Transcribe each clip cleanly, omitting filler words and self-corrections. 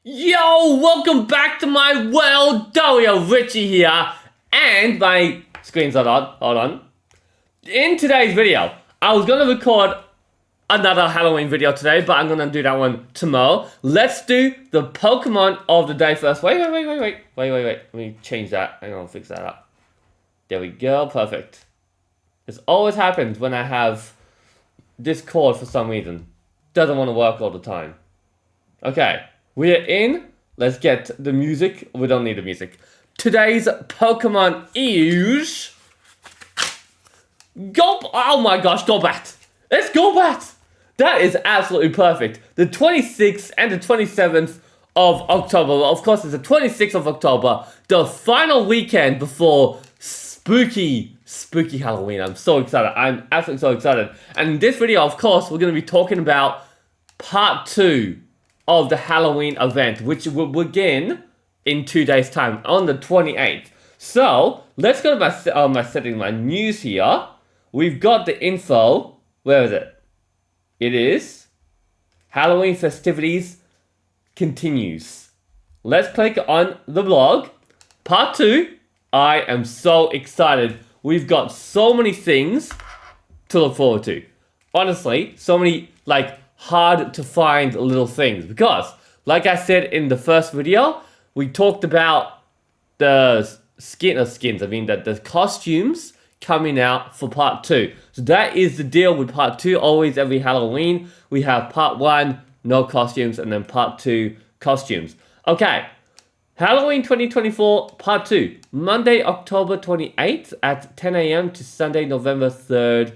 Yo, welcome back to my world. Dario Richie here, and my screen's not on. Hold on. In today's video, I was gonna record another Halloween video today, but I'm gonna do that one tomorrow. Let's do the Pokemon of the day first. Wait. Let me change that. I'm gonna fix that up. There we go. Perfect. This always happens when I have Discord for some reason. Doesn't want to work all the time. Okay. We're in. Let's get the music. We don't need the music. Today's Pokemon is oh my gosh, Golbat. It's Golbat. That is absolutely perfect. The 26th and the 27th of October. Well, of course, it's the 26th of October, the final weekend before spooky Halloween. I'm so excited. I'm absolutely so excited. And in this video, of course, we're going to be talking about part 2 of the Halloween event, which will begin in 2 days' time on the 28th. So let's go to my news here. We've got the info. Where is it? It is Halloween festivities continues. Let's click on the blog. Part 2. I am so excited. We've got so many things to look forward to. Honestly, so many hard to find little things, because like I said in the first video, we talked about the the costumes coming out for part 2. So that is the deal with part 2. Always every Halloween we have part 1 no costumes, and then part 2 costumes. Okay, Halloween 2024 part 2, Monday October 28th at 10 a.m. to Sunday November 3rd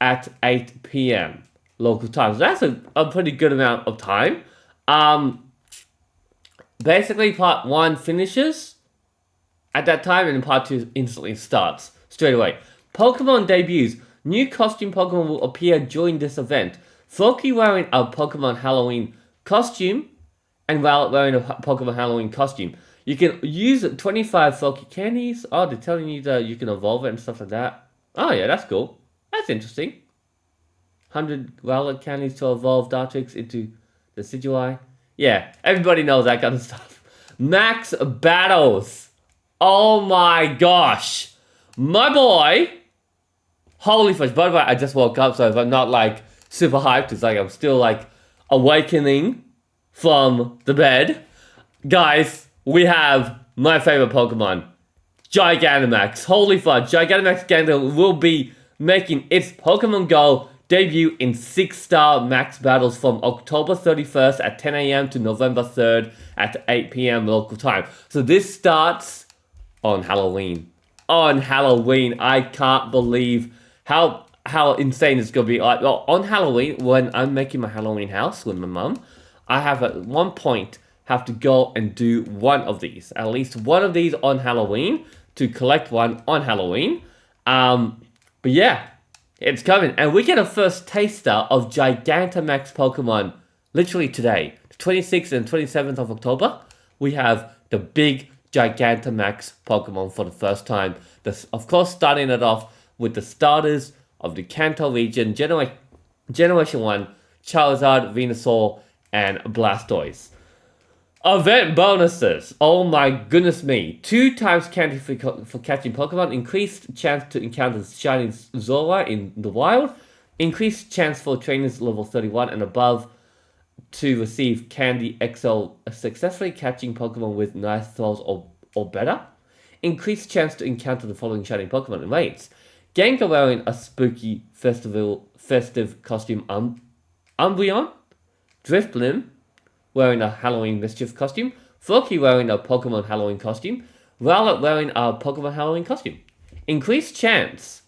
at 8 p.m. local time. So that's a pretty good amount of time. Basically, part 1 finishes at that time, and then part 2 instantly starts straight away. Pokemon debuts. New costume Pokemon will appear during this event. Floki wearing a Pokemon Halloween costume, and Rowlet wearing a Pokemon Halloween costume. You can use 25 Floki candies. Oh, they're telling you that you can evolve it and stuff like that. Oh yeah, that's cool. That's interesting. 100 Rowlet candies to evolve Dartrix into the Decidueye. Yeah, everybody knows that kind of stuff. Max battles. Oh my gosh. My boy. Holy fudge. By the way, I just woke up, so if I'm not super hyped, it's I'm still awakening from the bed. Guys, we have my favorite Pokemon, Gigantamax. Holy fudge. Gigantamax Gandalf will be making its Pokemon Go debut in 6-star max battles from October 31st at 10 a.m. to November 3rd at 8 p.m. local time. So this starts on Halloween. On Halloween. I can't believe how insane it's going to be. Well, on Halloween, when I'm making my Halloween house with my mum, I have at one point have to go and do one of these. At least one of these on Halloween, to collect one on Halloween. But yeah. It's coming, and we get a first taster of Gigantamax Pokemon literally today. The 26th and 27th of October, we have the big Gigantamax Pokemon for the first time. Of course, starting it off with the starters of the Kanto region, Generation 1, Charizard, Venusaur, and Blastoise. Event bonuses. Oh my goodness me. 2 times candy for catching Pokemon. Increased chance to encounter Shiny Zora in the wild. Increased chance for trainers level 31 and above to receive Candy XL successfully catching Pokemon with nice throws or better. Increased chance to encounter the following shiny Pokemon in raids. Gengar wearing a spooky festive costume Umbreon. Drifblim wearing a Halloween Mischief costume. Floki wearing a Pokemon Halloween costume. Rowlet wearing a Pokemon Halloween costume. Increased chance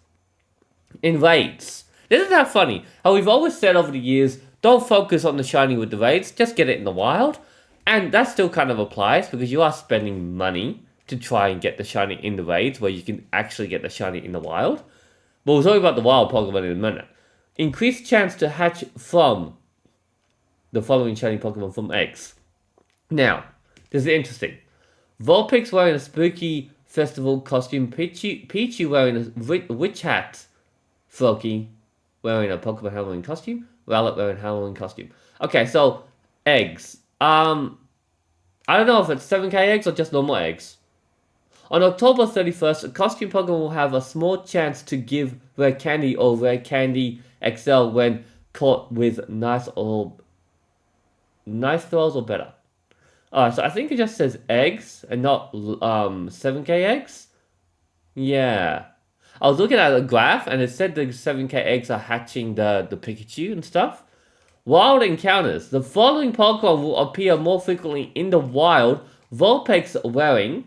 in raids. Isn't that funny? How we've always said over the years, don't focus on the shiny with the raids, just get it in the wild. And that still kind of applies, because you are spending money to try and get the shiny in the raids, where you can actually get the shiny in the wild. But we'll talk about the wild Pokemon in a minute. Increased chance to hatch from the following shiny Pokemon from eggs. Now, this is interesting. Vulpix wearing a spooky festival costume. Pichu wearing a witch hat. Floki wearing a Pokemon Halloween costume. Rowlet wearing a Halloween costume. Okay, so eggs. I don't know if it's 7k eggs or just normal eggs. On October 31st, a costume Pokemon will have a small chance to give Rare Candy or Rare Candy XL when caught with nice throws or better. Alright, so I think it just says eggs and not 7k eggs. Yeah. I was looking at a graph and it said the 7k eggs are hatching the Pikachu and stuff. Wild encounters. The following Pokemon will appear more frequently in the wild. Vulpix wearing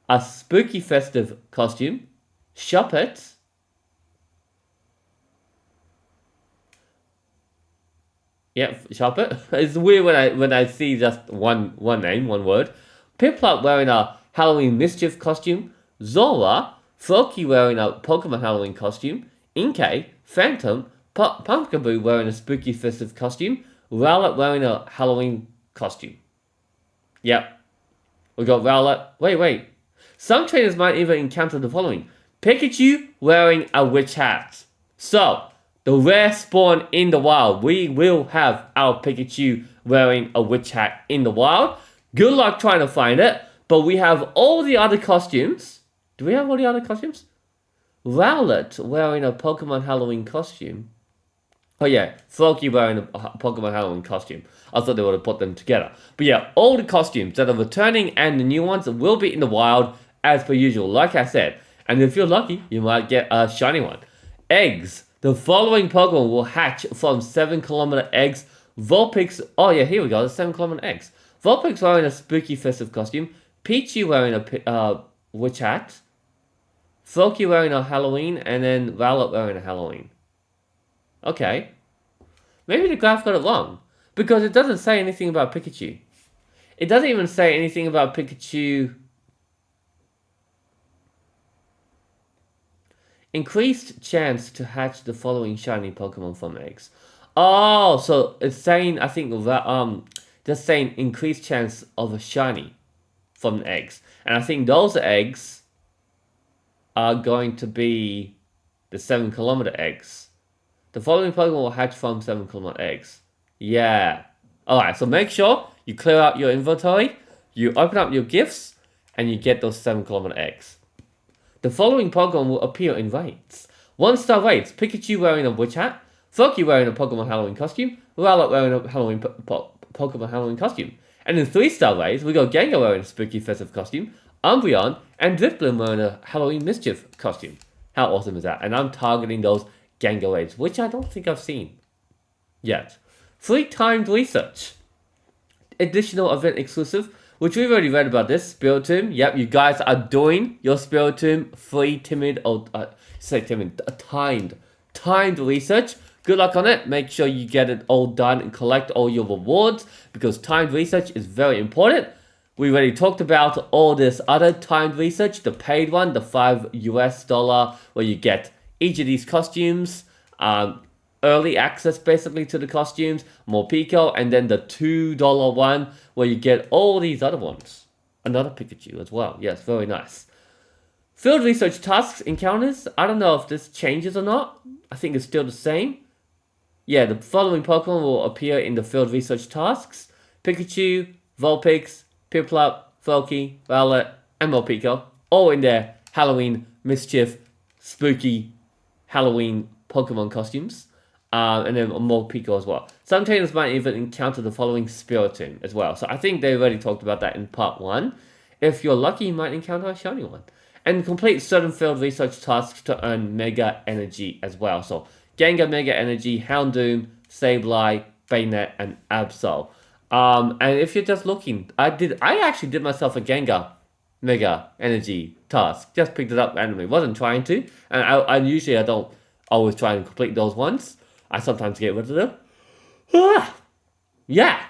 a spooky festive costume. Shuppet. Yep, Shuppet. It's weird when I see just one name, one word. Piplup wearing a Halloween Mischief costume. Zora. Floki wearing a Pokemon Halloween costume. Inkay. Phantom. Pumpkaboo wearing a spooky festive costume. Rowlet wearing a Halloween costume. Yep. We got Rowlet. Wait. Some trainers might even encounter the following. Pikachu wearing a witch hat. So, the rare spawn in the wild. We will have our Pikachu wearing a witch hat in the wild. Good luck trying to find it. But we have all the other costumes. Do we have all the other costumes? Rowlet wearing a Pokemon Halloween costume. Oh yeah, Floki wearing a Pokemon Halloween costume. I thought they would have put them together. But yeah, all the costumes that are returning and the new ones will be in the wild as per usual, like I said. And if you're lucky, you might get a shiny one. Eggs. The following Pokemon will hatch from 7km eggs. Vulpix. Oh yeah, here we go. The 7km eggs. Vulpix wearing a spooky festive costume. Pichu wearing a witch hat. Floki wearing a Halloween. And then Rowlet wearing a Halloween. Okay. Maybe the graph got it wrong. Because it doesn't say anything about Pikachu. It doesn't even say anything about Pikachu. Increased chance to hatch the following shiny Pokemon from eggs. Oh, so it's saying, I think, just saying increased chance of a shiny from eggs. And I think those eggs are going to be the 7km eggs. The following Pokemon will hatch from 7km eggs. Yeah. Alright, so make sure you clear out your inventory, you open up your gifts, and you get those 7km eggs. The following Pokemon will appear in raids. 1-star raids. Pikachu wearing a witch hat. Floki wearing a Pokemon Halloween costume. Rowlet wearing a Pokemon Halloween costume. And in 3-star raids, we got Gengar wearing a spooky festive costume. Umbreon and Drifblim wearing a Halloween Mischief costume. How awesome is that? And I'm targeting those Gengar raids, which I don't think I've seen yet. 3 timed research. Additional event exclusive, which we've already read about this. Spiritomb. Yep, you guys are doing your Spiritomb free timed research. Good luck on it. Make sure you get it all done and collect all your rewards because timed research is very important. We already talked about all this other timed research, the paid one, the $5 where you get each of these costumes, early access basically to the costumes, Morpeko, and then the $2 one where you get all these other ones. Another Pikachu as well. Yes, very nice. Field research tasks encounters. I don't know if this changes or not. I think it's still the same. Yeah, the following Pokemon will appear in the field research tasks. Pikachu, Vulpix, Piplup, Floki, Rowlet, and Morpeko. All in their Halloween Mischief, spooky Halloween Pokemon costumes. And then Morpeko as well. Some trainers might even encounter the following Spiritomb as well. So I think they already talked about that in part 1. If you're lucky, you might encounter a shiny one. And complete certain field research tasks to earn Mega Energy as well. So Gengar Mega Energy, Houndoom, Sableye, Bayonet, and Absol. And if you're just looking, I actually did myself a Gengar Mega Energy task. Just picked it up randomly. Wasn't trying to. And I usually don't always try and complete those ones. I sometimes get rid of them. Yeah.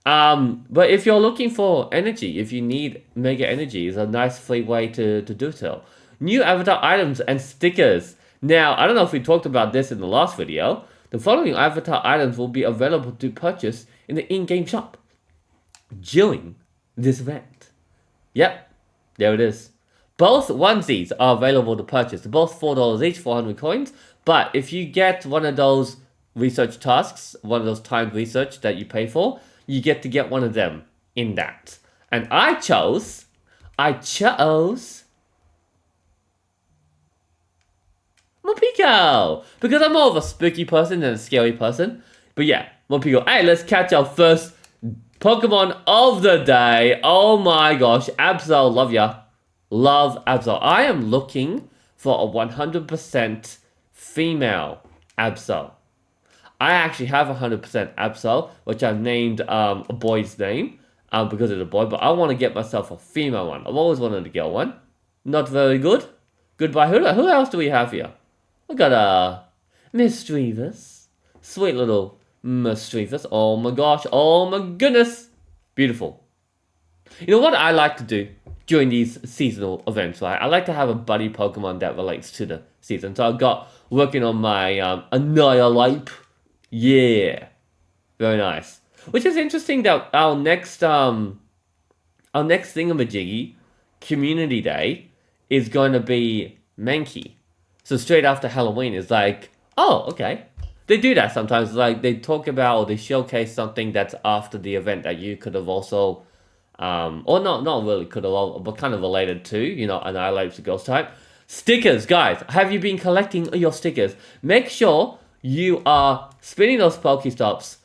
But if you're looking for energy, if you need Mega Energy, it's a nice free way to do so. New avatar items and stickers. Now, I don't know if we talked about this in the last video. The following avatar items will be available to purchase in the in-game shop during this event. Yep, there it is. Both onesies are available to purchase. Both $4 each, 400 coins. But if you get one of those research tasks, one of those timed research that you pay for, you get to get one of them in that. And I chose Morpeko, because I'm more of a spooky person than a scary person. But yeah, Morpeko. Hey, let's catch our first Pokemon of the day. Oh my gosh, Absol, love ya. Love Absol. I am looking for a 100% female Absol. I actually have 100% Absol, which I've named a boy's name because it's a boy, but I want to get myself a female one. I've always wanted to get one. Not very good. Goodbye. Who else do we have here? We got a Misdreavus. Sweet little Misdreavus. Oh my gosh. Oh my goodness. Beautiful. You know what I like to do during these seasonal events, right? I like to have a buddy Pokemon that relates to the season. So I've got working on my Annihilate. Yeah. Very nice. Which is interesting that our next thingamajiggy, Community Day, is going to be Mankey. So straight after Halloween is like, oh, okay. They do that sometimes. Like they talk about or they showcase something that's after the event that you could have also, or not really could have, but kind of related to, you know, Annihilate the Ghost type. Stickers, guys. Have you been collecting your stickers? Make sure you are spinning those Pokestops,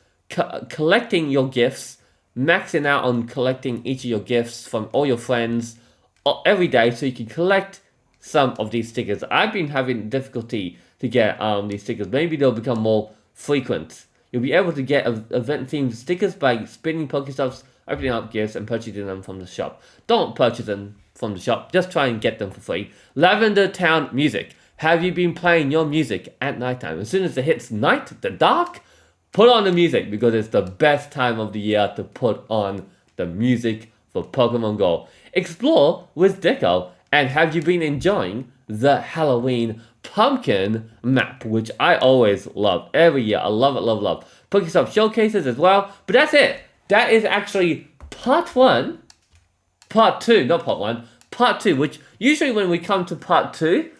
collecting your gifts, maxing out on collecting each of your gifts from all your friends every day so you can collect some of these stickers. I've been having difficulty to get these stickers. Maybe they'll become more frequent. You'll be able to get event-themed stickers by spinning Pokestops, opening up gifts, and purchasing them from the shop. Don't purchase them from the shop. Just try and get them for free. Lavender Town Music. Have you been playing your music at nighttime? As soon as it hits night, the dark, put on the music because it's the best time of the year to put on the music for Pokemon Go. Explore with Deco. And have you been enjoying the Halloween pumpkin map, which I always love every year? I love it, love, love. Pokestop showcases as well. But that's it. That is actually part 1. Part 2, not part 1. Part 2, which usually when we come to part 2,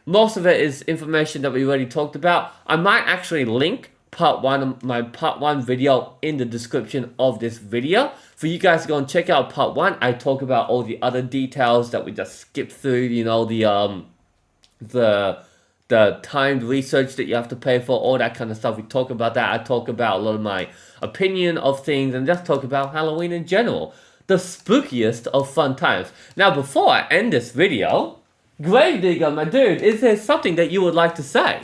most of it is information that we already talked about. I might actually link my part 1 video in the description of this video for you guys to go and check out part 1. I talk about all the other details that we just skipped through, you know, the timed research that you have to pay for, all that kind of stuff. We talk about that. I talk about a lot of my opinion of things and just talk about Halloween in general. The spookiest of fun times. Now, before I end this video, Gravedigger, my dude, is there something that you would like to say?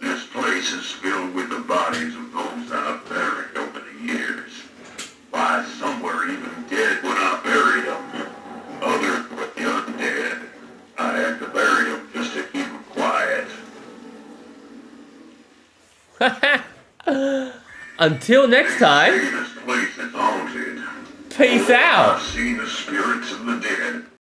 This place is filled with the bodies of those I've buried over the years. Why, some were even dead when I buried them. Others were undead. I had to bury them just to keep them quiet. Until next time, This place is haunted. peace out. I've seen the spirits of the dead